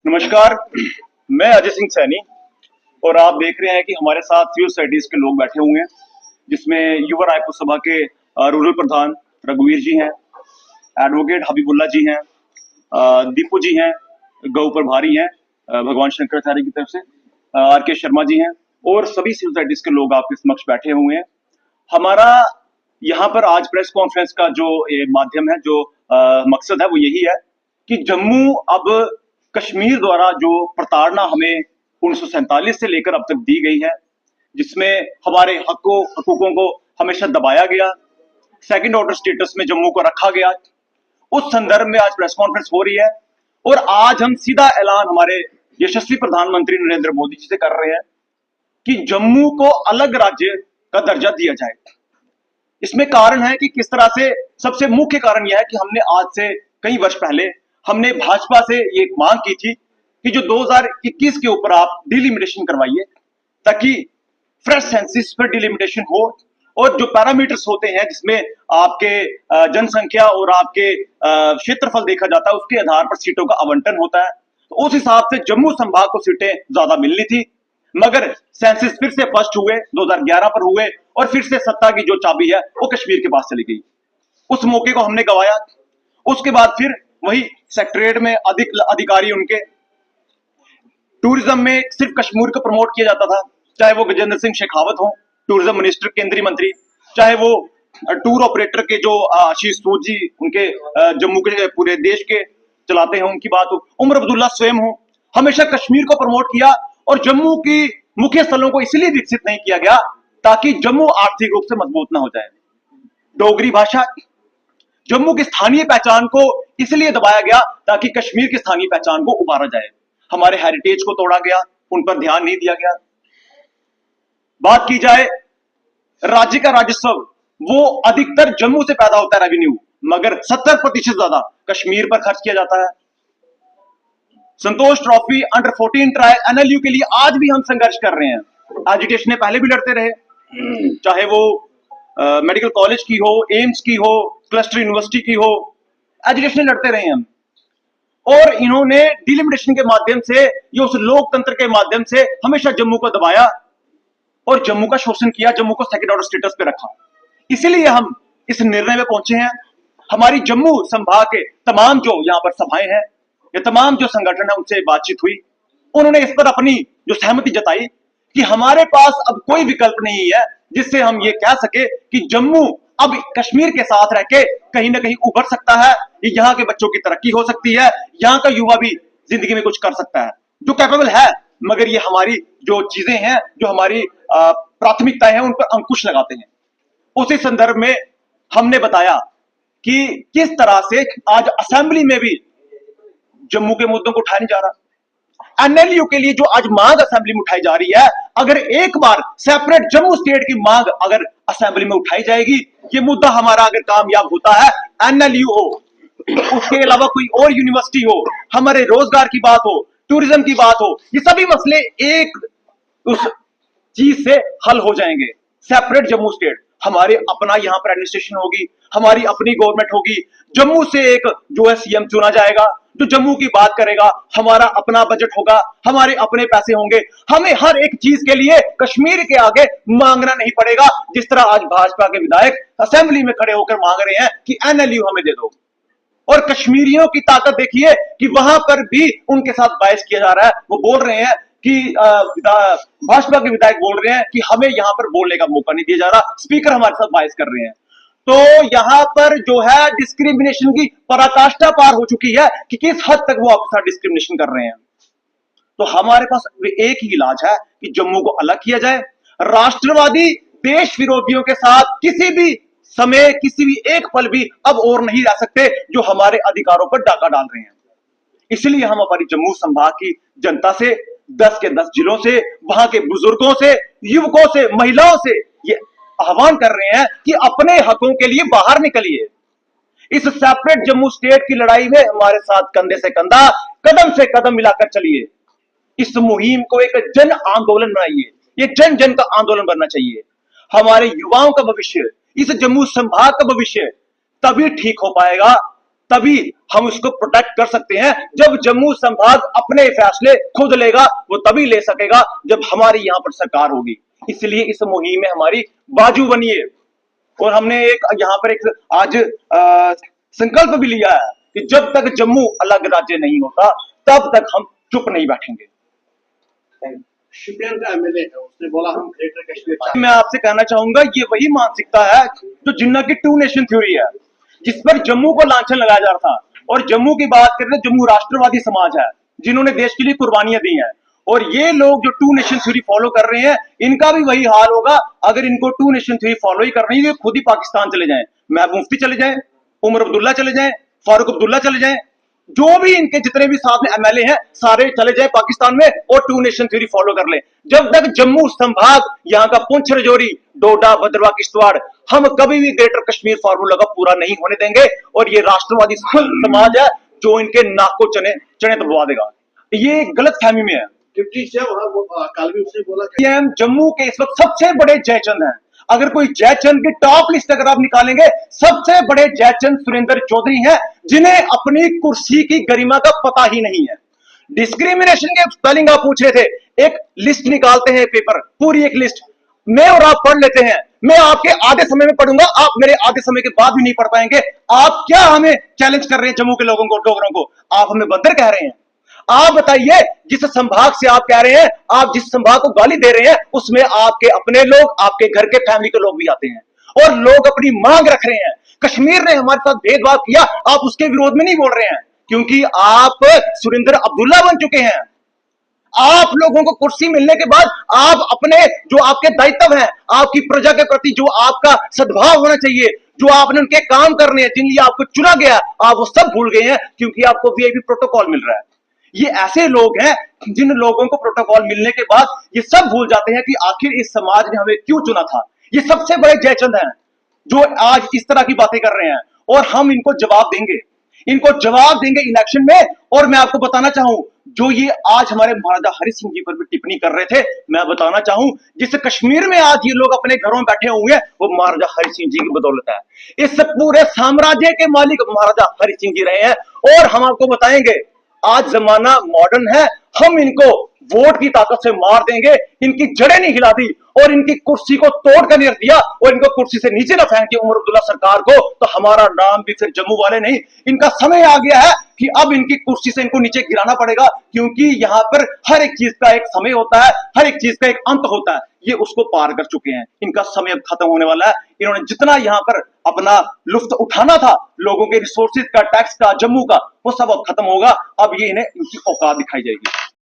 नमस्कार। मैं अजय सिंह सैनी और आप देख रहे हैं कि हमारे साथ सिविल सोसाइटीज के लोग बैठे हुए हैं, जिसमें युवा रायपुर सभा के रूरल प्रधान रघुवीर जी हैं, एडवोकेट हबीबुल्ला जी हैं, दीपू जी हैं, गौ प्रभारी हैं, भगवान शंकराचार्य की तरफ से आर के शर्मा जी हैं और सभी सिविल सोसाइटीज के लोग आपके समक्ष बैठे हुए हैं। हमारा यहाँ पर आज प्रेस कॉन्फ्रेंस का जो माध्यम है, जो मकसद है, वो यही है कि जम्मू अब कश्मीर द्वारा जो प्रताड़ना हमें 1947 से लेकर अब तक दी गई है, जिसमें हमारे हकूकों को हमेशा दबाया गया, सेकंड ऑर्डर स्टेटस में जम्मू को रखा गया, उस संदर्भ में आज प्रेस कॉन्फ्रेंस हो रही है। और आज हम सीधा ऐलान हमारे यशस्वी प्रधानमंत्री नरेंद्र मोदी जी से कर रहे हैं कि जम्मू को अलग राज्य का दर्जा दिया जाए। इसमें कारण है कि किस तरह से, सबसे मुख्य कारण यह है कि हमने आज से कई वर्ष पहले हमने भाजपा से ये एक मांग की थी कि जो 2021 के ऊपर आप डिलिमिटेशन करवाइए, ताकि फ्रेश सेंसिस पर डिलिमिटेशन हो और जो पैरामीटर्स होते हैं जिसमें आपके जनसंख्या और आपके क्षेत्रफल देखा जाता है, उसके आधार पर सीटों का आवंटन होता है। तो उस हिसाब से जम्मू संभाग को सीटें ज्यादा मिलनी थी, मगर सेंसिस फिर से फर्स्ट हुए, 2011 पर हुए और फिर से सत्ता की जो चाबी है वो कश्मीर के पास चली गई। उस मौके को हमने गंवाया। उसके बाद फिर वही सेक्रेटरीट में अधिकारी उनके, टूरिज्म में सिर्फ कश्मीर को प्रमोट किया जाता था, चाहे वो गजेंद्र सिंह शेखावत हो, टूरिज्म मिनिस्टर, केंद्रीय मंत्री, चाहे वो टूर ऑपरेटर के जो आशीष सूद जी, उनके जम्मू के पूरे देश के चलाते हैं, उनकी बात हो, उमर अब्दुल्ला स्वयं हो, हमेशा कश्मीर को प्रमोट किया। और जम्मू की मुख्य स्थलों को इसलिए विकसित नहीं किया गया ताकि जम्मू आर्थिक रूप से मजबूत ना हो जाए। डोगरी भाषा, जम्मू की स्थानीय पहचान को इसलिए दबाया गया ताकि कश्मीर की स्थानीय पहचान को उभारा जाए। हमारे हेरिटेज को तोड़ा गया, उन पर ध्यान नहीं दिया गया। बात की जाए राज्य का राजस्व, वो अधिकतर जम्मू से पैदा होता है रेवेन्यू, मगर 70% ज्यादा कश्मीर पर खर्च किया जाता है। संतोष ट्रॉफी अंडर 14 ट्रायल एनएलयू के लिए आज भी हम संघर्ष कर रहे हैं। एजिटेशन पहले भी लड़ते रहे, चाहे वो मेडिकल कॉलेज की हो, एम्स की हो, क्लस्टर यूनिवर्सिटी की हो, एजुकेशन लड़ते रहे हम। और इन्होंने डिलिमिटेशन के माध्यम से, ये उस लोकतंत्र के माध्यम से हमेशा जम्मू को दबाया और जम्मू का शोषण किया, जम्मू को सेकंड ऑर्डर स्टेटस पे रखा। इसीलिए हम इस निर्णय में पहुंचे हैं। हमारी जम्मू संभाग के तमाम जो यहाँ पर सभाएं हैं, ये तमाम जो संगठन है, उनसे बातचीत हुई, उन्होंने इस पर अपनी जो सहमति जताई कि हमारे पास अब कोई विकल्प नहीं है जिससे हम ये कह सके कि जम्मू अब कश्मीर के साथ रह के कहीं ना कहीं उभर सकता है, यहाँ के बच्चों की तरक्की हो सकती है, यहाँ का युवा भी जिंदगी में कुछ कर सकता है, जो कैपेबल है। मगर ये हमारी जो चीजें हैं, जो हमारी प्राथमिकताएं हैं, उन पर अंकुश लगाते हैं। उसी संदर्भ में हमने बताया कि किस तरह से आज असेंबली में भी जम्मू के मुद्दों को उठाया नहीं जा रहा। एनएलयू के लिए जो आज मांग असेंबली में उठाई जा रही है, अगर एक बार सेपरेट जम्मू स्टेट की मांग अगर असेंबली में उठाई जाएगी, ये मुद्दा हमारा अगर कामयाब होता है, एनएलयू हो, उसके अलावा कोई और यूनिवर्सिटी हो, हमारे रोजगार की बात हो, टूरिज्म की बात हो, ये सभी मसले एक उस चीज से हल हो जाएंगे। सेपरेट जम्मू स्टेट, हमारे अपना यहाँ पर एडमिनिस्ट्रेशन होगी, हमारी अपनी गवर्नमेंट होगी, जम्मू से एक जो है सीएम चुना जाएगा, जो जम्मू की बात करेगा, हमारा अपना बजट होगा, हमारे अपने पैसे होंगे, हमें हर एक चीज के लिए कश्मीर के आगे मांगना नहीं पड़ेगा, जिस तरह आज भाजपा के विधायक असेंबली में खड़े होकर मांग रहे हैं कि एनएलयू हमें दे दो। और कश्मीरियों की ताकत देखिए कि वहां पर भी उनके साथ बहस किया जा रहा है। वो बोल रहे हैं कि भाजपा के विधायक बोल रहे हैं कि हमें यहां पर बोलने का मौका नहीं दिया जा रहा, स्पीकर हमारे साथ बहस कर रहे हैं। तो यहां पर जो है डिस्क्रिमिनेशन की पराकाष्ठा पार हो चुकी है कि किस हद तक वो आपके साथ डिस्क्रिमिनेशन कर रहे हैं। तो हमारे पास एक ही इलाज है कि जम्मू को अलग किया जाए। राष्ट्रवादी देश विरोधियों के साथ किसी भी समय, किसी भी एक पल भी अब और नहीं रह सकते, जो हमारे अधिकारों पर डाका डाल रहे हैं। इसलिए हम हमारी जम्मू संभाग की जनता से, 10 के 10 जिलों से, वहां के बुजुर्गों से, युवकों से, महिलाओं से ये आह्वान कर रहे हैं कि अपने हकों के लिए बाहर निकलिए। इस सेपरेट जम्मू स्टेट की लड़ाई में हमारे साथ कंधे से कंधा, कदम से कदम मिलाकर चलिए। इस मुहिम को एक जन आंदोलन बनाइए, ये जन जन का आंदोलन बनना चाहिए। हमारे युवाओं का भविष्य, इस जम्मू संभाग का भविष्य तभी ठीक हो पाएगा तभी हम उसको प्रोटेक्ट कर सकते हैं। जब जम्मू संभाग अपने फैसले खुद लेगा, वो तभी ले सकेगा जब हमारी यहां पर सरकार होगी। इसलिए इस मुहिम में हमारी बाजू बनिए। और हमने एक यहां पर एक आज संकल्प भी लिया है कि जब तक जम्मू अलग राज्य नहीं होता तब तक हम चुप नहीं बैठेंगे। शिपियन का एमएलए है, उसने बोला हम ग्रेटर कश्मीर। मैं आपसे कहना चाहूंगा ये वही मानसिकता है जो जिन्ना की टू नेशन थ्योरी है, जिस पर जम्मू को लांछन लगाया जा रहा था। और जम्मू की बात करें तो जम्मू राष्ट्रवादी समाज है जिन्होंने देश के लिए कुर्बानियां दी हैं। और ये लोग जो टू नेशन थ्योरी फॉलो कर रहे हैं, इनका भी वही हाल होगा अगर इनको टू नेशन थ्योरी फॉलो ही करनी है। खुद ही पाकिस्तान चले जाएं, महबूब मुफ्ती चले जाएं, उमर अब्दुल्ला चले जाएं, फारूक अब्दुल्ला चले जाएं, जो भी इनके जितने भी साथ में एमएलए हैं सारे चले जाए पाकिस्तान में और टू नेशन थ्योरी फॉलो कर ले। जब तक जम्मू संभाग, यहाँ का पुंछ, राजौरी, डोडा, भद्रवाह, किश्तवाड़, हम कभी भी ग्रेटर कश्मीर फार्मूला का पूरा नहीं होने देंगे। और ये राष्ट्रवादी समाज है जो इनके नाक को चने दबवा देगा। ये गलत फहमी में है। डिप्टी से वहां कल भी उसने बोला कि पीएम जम्मू के इस वक्त सबसे बड़े जयचंद हैं। अगर कोई जयचंद की टॉप लिस्ट अगर आप निकालेंगे, सबसे बड़े जयचंद सुरेंद्र चौधरी हैं, जिन्हें अपनी कुर्सी की गरिमा का पता ही नहीं है। डिस्क्रिमिनेशन के स्पेलिंग आप पूछ रहे थे, एक लिस्ट निकालते हैं पेपर, पूरी एक लिस्ट मैं और आप पढ़ लेते हैं। मैं आपके आधे समय में पढ़ूंगा, आप मेरे आधे समय के बाद भी नहीं पढ़ पाएंगे। आप क्या हमें चैलेंज कर रहे हैं? जम्मू के लोगों को, डोगरों को आप हमें बंदर कह रहे हैं? आप बताइए, जिस संभाग से आप कह रहे हैं, आप जिस संभाग को गाली दे रहे हैं, उसमें आपके अपने लोग, आपके घर के फैमिली के लोग भी आते हैं और लोग अपनी मांग रख रहे हैं। कश्मीर ने हमारे साथ भेदभाव किया, आप उसके विरोध में नहीं बोल रहे हैं क्योंकि आप सुरेंद्र अब्दुल्ला बन चुके हैं। आप लोगों को कुर्सी मिलने के बाद आप अपने जो आपके दायित्व हैं, आपकी प्रजा के प्रति जो आपका सद्भाव होना चाहिए, जो आपने उनके काम करने हैं, जिन लिए आपको चुना गया, आप वो सब भूल गए हैं क्योंकि आपको वीआईपी प्रोटोकॉल मिल रहा है। ये ऐसे लोग हैं जिन लोगों को प्रोटोकॉल मिलने के बाद ये सब भूल जाते हैं कि आखिर इस समाज ने हमें क्यों चुना था। ये सबसे बड़े जयचंद हैं जो आज इस तरह की बातें कर रहे हैं और हम इनको जवाब देंगे, इलेक्शन में। और मैं आपको बताना चाहूं, जो ये आज हमारे महाराजा हरि सिंह जी पर भी टिप्पणी कर रहे थे, मैं बताना चाहूं जिस कश्मीर में आज ये लोग अपने घरों में बैठे हुए हैं, वो महाराजा हरि सिंह जी की बदौलत है। इस पूरे साम्राज्य के मालिक महाराजा हरि सिंह जी रहे हैं। और हम आपको बताएंगे, आज जमाना मॉडर्न है, हम इनको वोट की ताकत से मार देंगे। इनकी जड़ें नहीं हिला दी और इनकी कुर्सी को तोड़ कर नहीं रख दिया और इनको कुर्सी से नीचे ना फेंक दिया उमर अब्दुल्ला सरकार को, तो हमारा नाम भी फिर जम्मू वाले नहीं। इनका समय आ गया है कि अब इनकी कुर्सी से इनको नीचे गिराना पड़ेगा, क्योंकि यहां पर हर एक चीज का एक समय होता है, हर एक चीज का एक अंत होता है। ये उसको पार कर चुके हैं, इनका समय अब खत्म होने वाला है। इन्होंने जितना यहां पर अपना लुफ्त उठाना था लोगों के रिसोर्सेज का, टैक्स का, जम्मू का, वो सब अब खत्म होगा। अब ये इन्हें इनकी औकात दिखाई जाएगी।